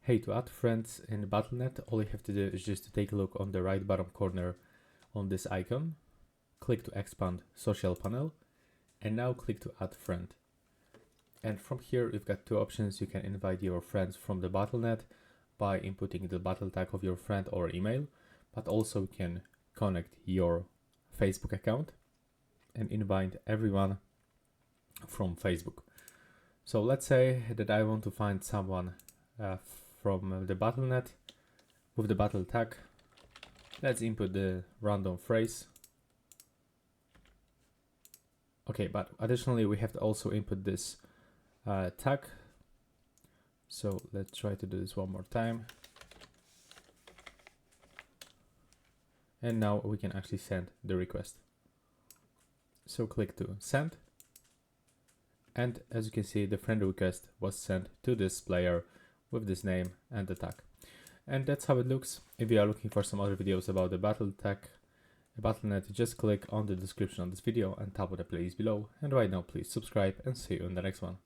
Hey, to add friends in Battlenet, all you have to do is just to take a look on the right bottom corner on this icon, click to expand social panel, and now click to add friend. And from here, you've got two options. You can invite your friends from the Battlenet by inputting the battle tag of your friend or email, but also you can connect your Facebook account and invite everyone from Facebook. So let's say that I want to find someone from the Battlenet with the battle tag. Let's input the random phrase. Okay, but additionally we have to also input this tag. So let's try to do this one more time. And now we can actually send the request. So click to send. And as you can see, the friend request was sent to this player with this name and the tag. And that's how it looks. If you are looking for some other videos about the Battlenet, just click on the description of this video and tap on the playlist below. And right now, please subscribe and see you in the next one.